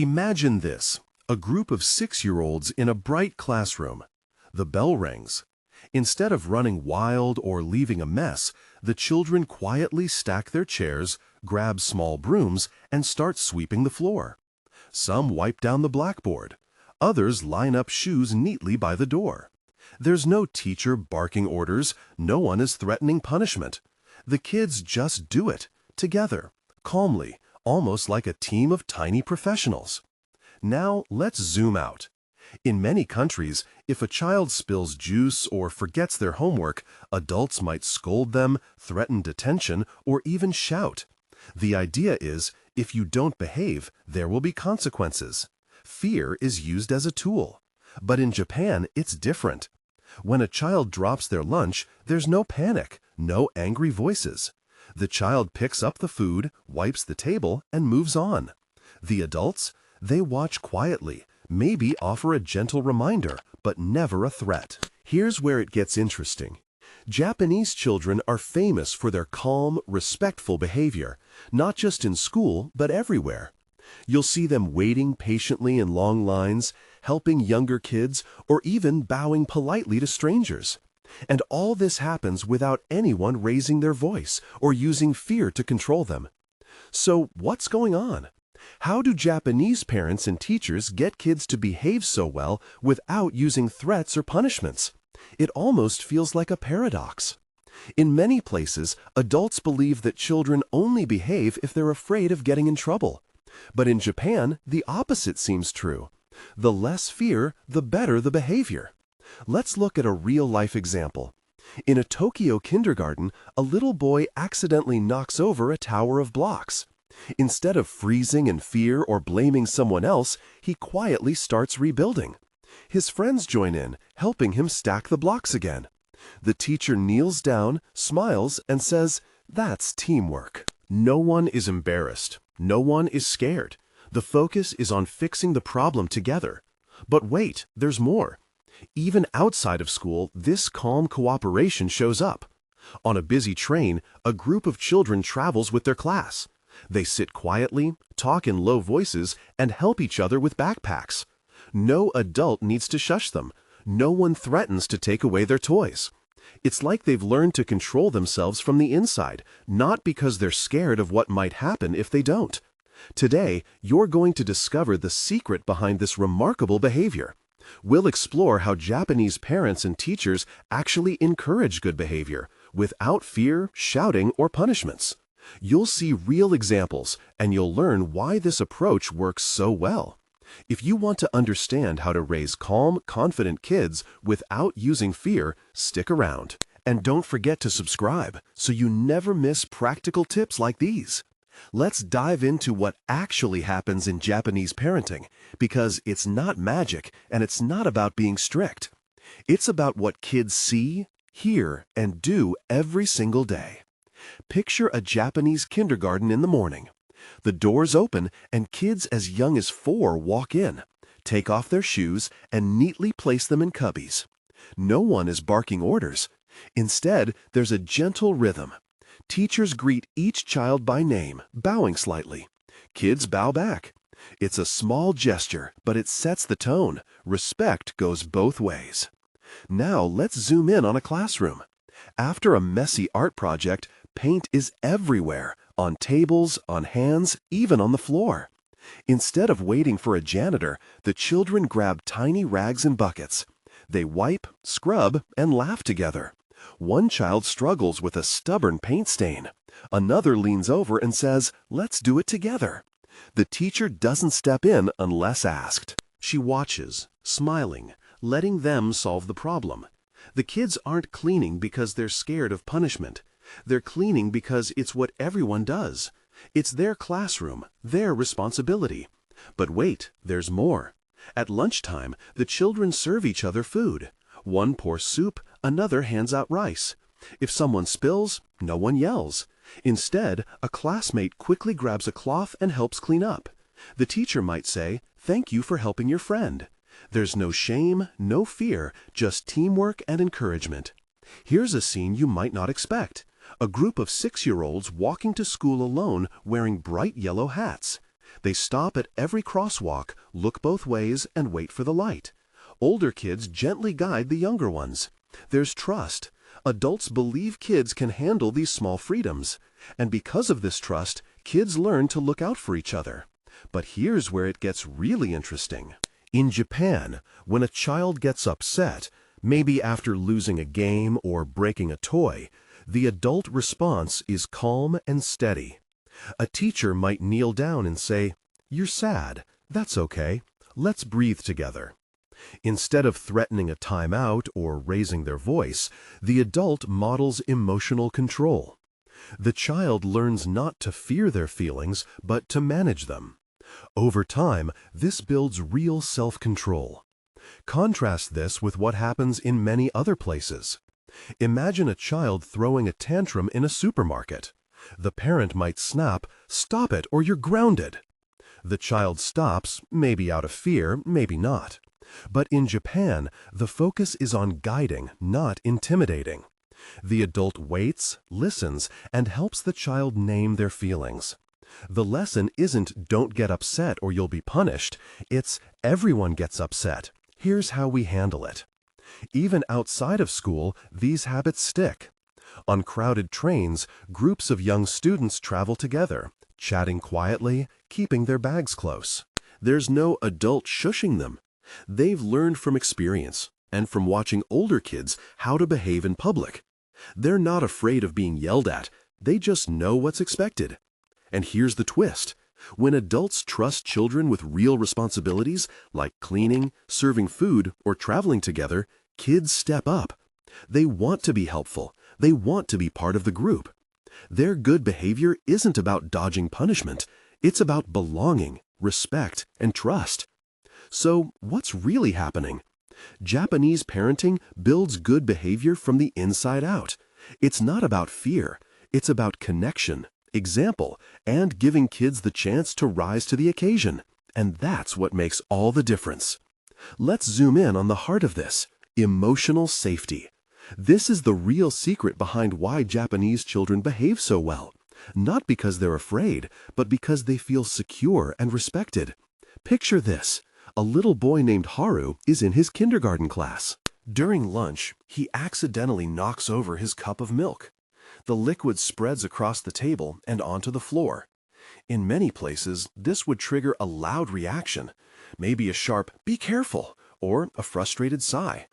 Imagine this, a group of 6-year-olds in a bright classroom. The bell rings. Instead of running wild or leaving a mess, the children quietly stack their chairs, grab small brooms, and start sweeping the floor. Some wipe down the blackboard. Others line up shoes neatly by the door. There's no teacher barking orders, no one is threatening punishment. The kids just do it, together, calmly, almost like a team of tiny professionals. Now let's zoom out. In many countries, if a child spills juice or forgets their homework, adults might scold them, threaten detention, or even shout. The idea is, if you don't behave, there will be consequences. Fear is used as a tool. But in Japan, it's different. When a child drops their lunch, there's no panic, no angry voices. The child picks up the food, wipes the table, and moves on. The adults, they watch quietly, maybe offer a gentle reminder, but never a threat. Here's where it gets interesting. Japanese children are famous for their calm, respectful behavior, not just in school, but everywhere. You'll see them waiting patiently in long lines, helping younger kids, or even bowing politely to strangers. And all this happens without anyone raising their voice or using fear to control them. So what's going on? How do Japanese parents and teachers get kids to behave so well without using threats or punishments? It almost feels like a paradox. In many places, adults believe that children only behave if they're afraid of getting in trouble. But in Japan, the opposite seems true. The less fear, the better the behavior. Let's look at a real-life example. In a Tokyo kindergarten, a little boy accidentally knocks over a tower of blocks. Instead of freezing in fear or blaming someone else, he quietly starts rebuilding. His friends join in, helping him stack the blocks again. The teacher kneels down, smiles, and says, "That's teamwork." No one is embarrassed. No one is scared. The focus is on fixing the problem together. But wait, there's more. Even outside of school, this calm cooperation shows up. On a busy train, a group of children travels with their class. They sit quietly, talk in low voices, and help each other with backpacks. No adult needs to shush them. No one threatens to take away their toys. It's like they've learned to control themselves from the inside, not because they're scared of what might happen if they don't. Today, you're going to discover the secret behind this remarkable behavior. We'll explore how Japanese parents and teachers actually encourage good behavior, without fear, shouting, or punishments. You'll see real examples, and you'll learn why this approach works so well. If you want to understand how to raise calm, confident kids without using fear, stick around. And don't forget to subscribe so you never miss practical tips like these. Let's dive into what actually happens in Japanese parenting, because it's not magic and it's not about being strict. It's about what kids see, hear, and do every single day. Picture a Japanese kindergarten in the morning. The doors open and kids as young as 4 walk in, take off their shoes, and neatly place them in cubbies. No one is barking orders. Instead, there's a gentle rhythm. Teachers greet each child by name, bowing slightly. Kids bow back. It's a small gesture, but it sets the tone. Respect goes both ways. Now let's zoom in on a classroom. After a messy art project, paint is everywhere, on tables, on hands, even on the floor. Instead of waiting for a janitor, the children grab tiny rags and buckets. They wipe, scrub, and laugh together. One child struggles with a stubborn paint stain. Another leans over and says, "Let's do it together." The teacher doesn't step in unless asked. She watches, smiling, letting them solve the problem. The kids aren't cleaning because they're scared of punishment. They're cleaning because it's what everyone does. It's their classroom, their responsibility. But wait, there's more. At lunchtime, the children serve each other food. One pours soup, another hands out rice. If someone spills, no one yells. Instead, a classmate quickly grabs a cloth and helps clean up. The teacher might say, "Thank you for helping your friend." There's no shame, no fear, just teamwork and encouragement. Here's a scene you might not expect. A group of 6-year-olds walking to school alone wearing bright yellow hats. They stop at every crosswalk, look both ways, and wait for the light. Older kids gently guide the younger ones. There's trust. Adults believe kids can handle these small freedoms. And because of this trust, kids learn to look out for each other. But here's where it gets really interesting. In Japan, when a child gets upset, maybe after losing a game or breaking a toy, the adult response is calm and steady. A teacher might kneel down and say, "You're sad. That's okay. Let's breathe together." Instead of threatening a timeout or raising their voice, the adult models emotional control. The child learns not to fear their feelings, but to manage them. Over time, this builds real self-control. Contrast this with what happens in many other places. Imagine a child throwing a tantrum in a supermarket. The parent might snap, "Stop it or you're grounded." The child stops, maybe out of fear, maybe not. But in Japan, the focus is on guiding, not intimidating. The adult waits, listens, and helps the child name their feelings. The lesson isn't "don't get upset or you'll be punished." It's "everyone gets upset. Here's how we handle it." Even outside of school, these habits stick. On crowded trains, groups of young students travel together, chatting quietly, keeping their bags close. There's no adult shushing them. They've learned from experience and from watching older kids how to behave in public. They're not afraid of being yelled at. They just know what's expected. And here's the twist. When adults trust children with real responsibilities, like cleaning, serving food, or traveling together, kids step up. They want to be helpful. They want to be part of the group. Their good behavior isn't about dodging punishment. It's about belonging, respect, and trust. So, what's really happening? Japanese parenting builds good behavior from the inside out. It's not about fear. It's about connection, example, and giving kids the chance to rise to the occasion. And that's what makes all the difference. Let's zoom in on the heart of this: emotional safety. This is the real secret behind why Japanese children behave so well. Not because they're afraid, but because they feel secure and respected. Picture this. A little boy named Haru is in his kindergarten class. During lunch, he accidentally knocks over his cup of milk. The liquid spreads across the table and onto the floor. In many places, this would trigger a loud reaction, maybe a sharp "be careful" or a frustrated sigh.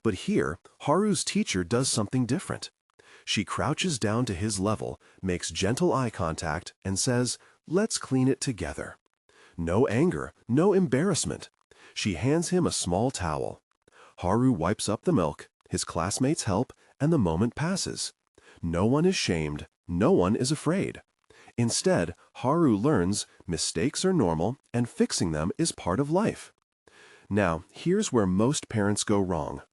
But here, Haru's teacher does something different. She crouches down to his level, makes gentle eye contact, and says, "Let's clean it together." No anger, no embarrassment. She hands him a small towel. Haru wipes up the milk, his classmates help, and the moment passes. No one is shamed, no one is afraid. Instead, Haru learns mistakes are normal and fixing them is part of life. Now, here's where most parents go wrong.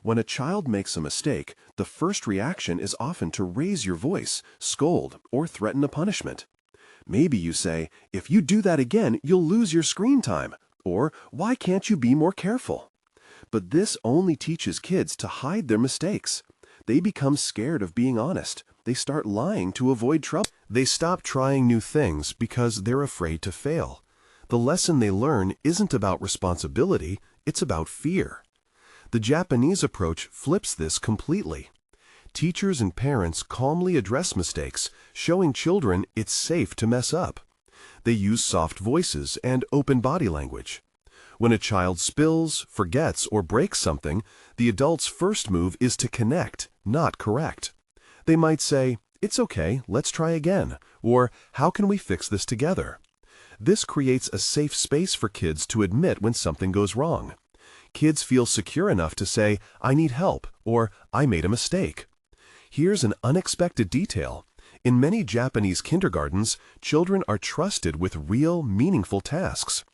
When a child makes a mistake, the first reaction is often to raise your voice, scold, or threaten a punishment. Maybe you say, "If you do that again, you'll lose your screen time," or "Why can't you be more careful?" But this only teaches kids to hide their mistakes. They become scared of being honest. They start lying to avoid trouble. They stop trying new things because they're afraid to fail. The lesson they learn isn't about responsibility, it's about fear. The Japanese approach flips this completely. Teachers and parents calmly address mistakes, showing children it's safe to mess up. They use soft voices and open body language. When a child spills, forgets, or breaks something, the adult's first move is to connect, not correct. They might say, "It's okay, let's try again," or "How can we fix this together?" This creates a safe space for kids to admit when something goes wrong. Kids feel secure enough to say, "I need help," or "I made a mistake." Here's an unexpected detail. In many Japanese kindergartens, children are trusted with real, meaningful tasks.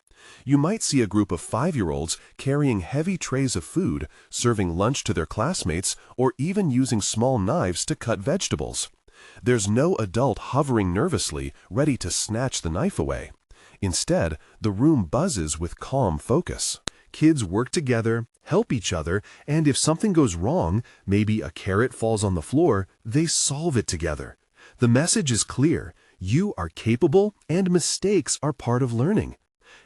You might see a group of 5-year-olds carrying heavy trays of food, serving lunch to their classmates, or even using small knives to cut vegetables. There's no adult hovering nervously, ready to snatch the knife away. Instead, the room buzzes with calm focus. Kids work together, help each other, and if something goes wrong, maybe a carrot falls on the floor, they solve it together. The message is clear: You are capable, and mistakes are part of learning.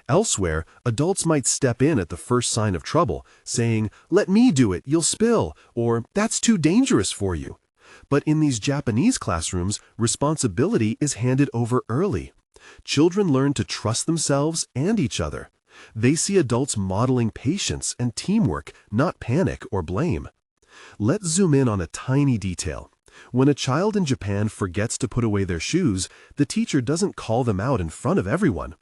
Elsewhere, adults might step in at the first sign of trouble, saying, "Let me do it, you'll spill," or "That's too dangerous for you." But in these Japanese classrooms, responsibility is handed over early. Children learn to trust themselves and each other. They see adults modeling patience and teamwork, not panic or blame. Let's zoom in on a tiny detail. When a child in Japan forgets to put away their shoes, the teacher doesn't call them out in front of everyone.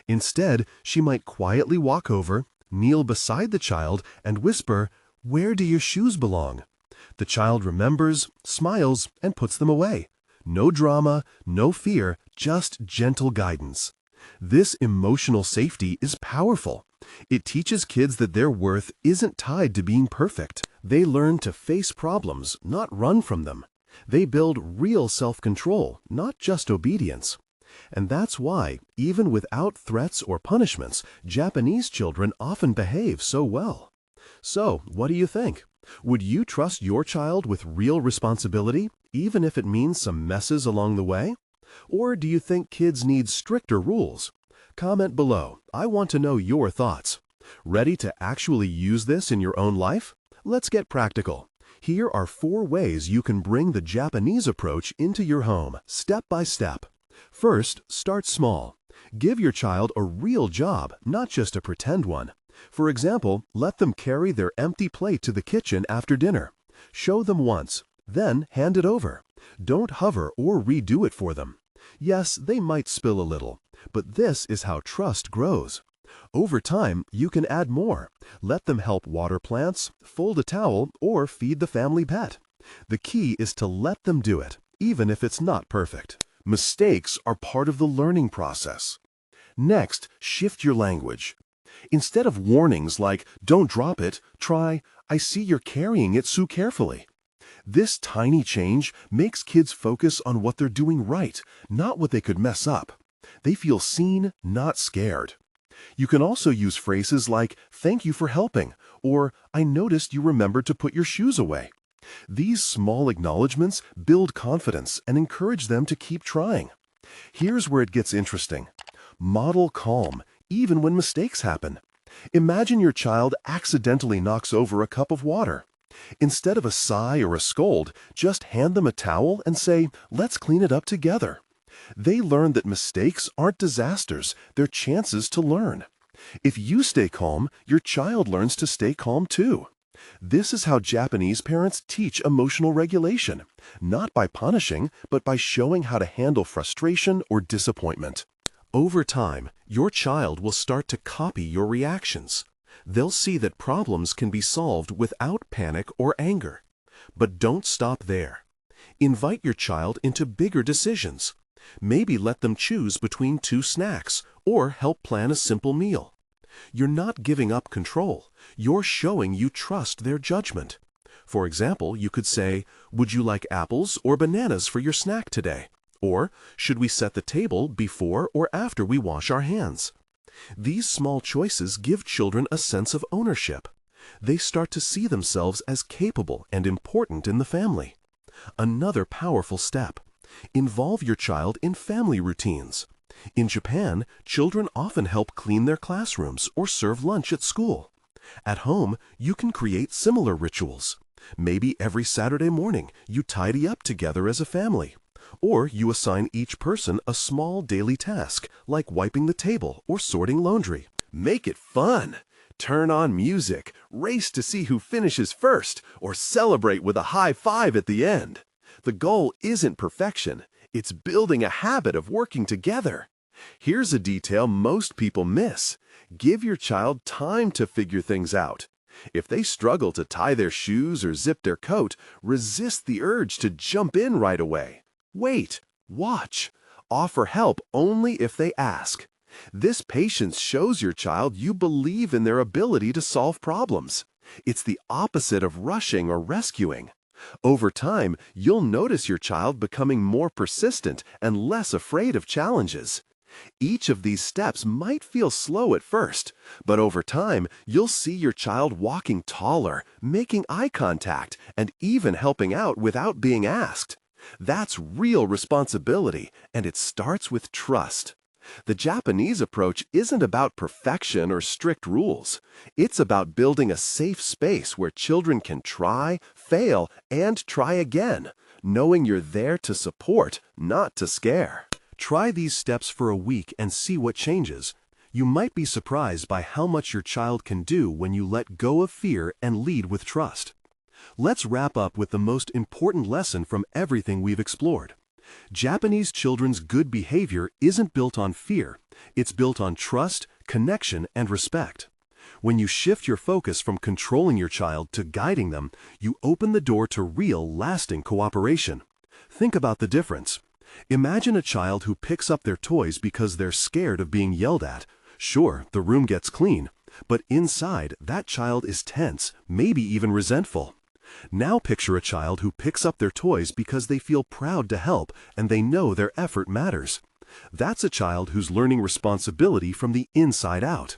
Instead, she might quietly walk over, kneel beside the child, and whisper, "Where do your shoes belong?" The child remembers, smiles, and puts them away. No drama, no fear, just gentle guidance. This emotional safety is powerful. It teaches kids that their worth isn't tied to being perfect. They learn to face problems, not run from them. They build real self-control, not just obedience. And that's why, even without threats or punishments, Japanese children often behave so well. So, what do you think? Would you trust your child with real responsibility, even if it means some messes along the way? Or do you think kids need stricter rules? Comment below. I want to know your thoughts. Ready to actually use this in your own life? Let's get practical. Here are 4 ways you can bring the Japanese approach into your home, step by step. First, start small. Give your child a real job, not just a pretend one. For example, let them carry their empty plate to the kitchen after dinner. Show them once, then hand it over. Don't hover or redo it for them. Yes, they might spill a little, but this is how trust grows. Over time, you can add more. Let them help water plants, fold a towel, or feed the family pet. The key is to let them do it, even if it's not perfect. Mistakes are part of the learning process. Next, shift your language. Instead of warnings like, "Don't drop it," try, "I see you're carrying it so carefully." This tiny change makes kids focus on what they're doing right, not what they could mess up. They feel seen, not scared. You can also use phrases like, "Thank you for helping," or "I noticed you remembered to put your shoes away." These small acknowledgments build confidence and encourage them to keep trying. Here's where it gets interesting. Model calm, even when mistakes happen. Imagine your child accidentally knocks over a cup of water. Instead of a sigh or a scold, just hand them a towel and say, "Let's clean it up together." They learn that mistakes aren't disasters, they're chances to learn. If you stay calm, your child learns to stay calm too. This is how Japanese parents teach emotional regulation, not by punishing, but by showing how to handle frustration or disappointment. Over time, your child will start to copy your reactions. They'll see that problems can be solved without panic or anger. But don't stop there. Invite your child into bigger decisions. Maybe let them choose between 2 snacks or help plan a simple meal. You're not giving up control. You're showing you trust their judgment. For example, you could say, "Would you like apples or bananas for your snack today?" Or, "Should we set the table before or after we wash our hands?" These small choices give children a sense of ownership. They start to see themselves as capable and important in the family. Another powerful step. Involve your child in family routines. In Japan, children often help clean their classrooms or serve lunch at school. At home, you can create similar rituals. Maybe every Saturday morning, you tidy up together as a family. Or you assign each person a small daily task, like wiping the table or sorting laundry. Make it fun! Turn on music, race to see who finishes first, or celebrate with a high five at the end. The goal isn't perfection, it's building a habit of working together. Here's a detail most people miss. Give your child time to figure things out. If they struggle to tie their shoes or zip their coat, resist the urge to jump in right away. Wait, watch. Offer help only if they ask. This patience shows your child you believe in their ability to solve problems. It's the opposite of rushing or rescuing. Over time, you'll notice your child becoming more persistent and less afraid of challenges. Each of these steps might feel slow at first, but over time, you'll see your child walking taller, making eye contact, and even helping out without being asked. That's real responsibility, and it starts with trust. The Japanese approach isn't about perfection or strict rules. It's about building a safe space where children can try, fail, and try again, knowing you're there to support, not to scare. Try these steps for a week and see what changes. You might be surprised by how much your child can do when you let go of fear and lead with trust. Let's wrap up with the most important lesson from everything we've explored. Japanese children's good behavior isn't built on fear. It's built on trust, connection, and respect. When you shift your focus from controlling your child to guiding them, you open the door to real, lasting cooperation. Think about the difference. Imagine a child who picks up their toys because they're scared of being yelled at. Sure, the room gets clean, but inside, that child is tense, maybe even resentful. Now picture a child who picks up their toys because they feel proud to help and they know their effort matters. That's a child who's learning responsibility from the inside out.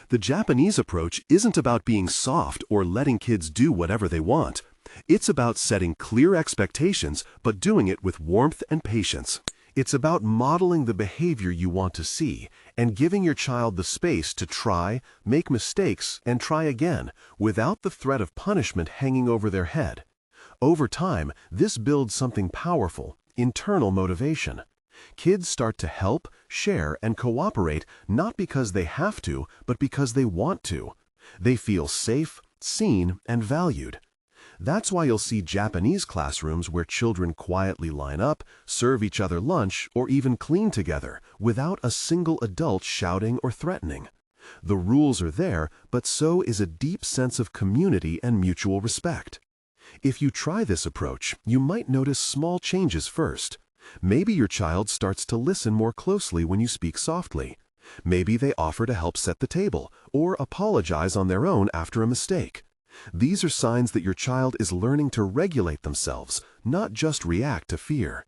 The Japanese approach isn't about being soft or letting kids do whatever they want. It's about setting clear expectations but doing it with warmth and patience. It's about modeling the behavior you want to see and giving your child the space to try, make mistakes, and try again without the threat of punishment hanging over their head. Over time, this builds something powerful, internal motivation. Kids start to help, share, and cooperate not because they have to, but because they want to. They feel safe, seen, and valued. That's why you'll see Japanese classrooms where children quietly line up, serve each other lunch, or even clean together, without a single adult shouting or threatening. The rules are there, but so is a deep sense of community and mutual respect. If you try this approach, you might notice small changes first. Maybe your child starts to listen more closely when you speak softly. Maybe they offer to help set the table, or apologize on their own after a mistake. These are signs that your child is learning to regulate themselves, not just react to fear.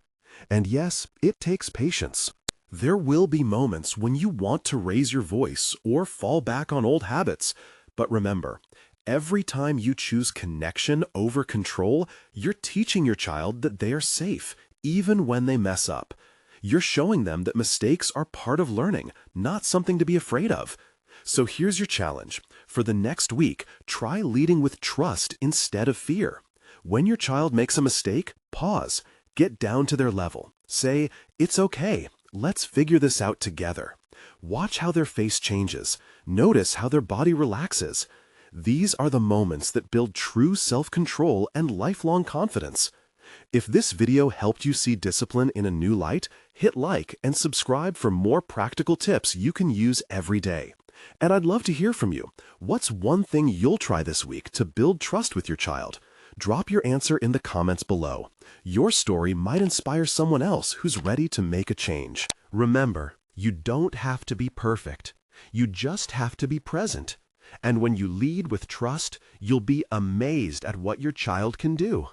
And yes, it takes patience. There will be moments when you want to raise your voice or fall back on old habits. But remember, every time you choose connection over control, you're teaching your child that they are safe, even when they mess up. You're showing them that mistakes are part of learning, not something to be afraid of. So here's your challenge. For the next week, try leading with trust instead of fear. When your child makes a mistake, pause. Get down to their level. Say, "It's okay. Let's figure this out together." Watch how their face changes. Notice how their body relaxes. These are the moments that build true self-control and lifelong confidence. If this video helped you see discipline in a new light, hit like and subscribe for more practical tips you can use every day. And I'd love to hear from you. What's one thing you'll try this week to build trust with your child? Drop your answer in the comments below. Your story might inspire someone else who's ready to make a change. Remember, you don't have to be perfect. You just have to be present. And when you lead with trust, you'll be amazed at what your child can do.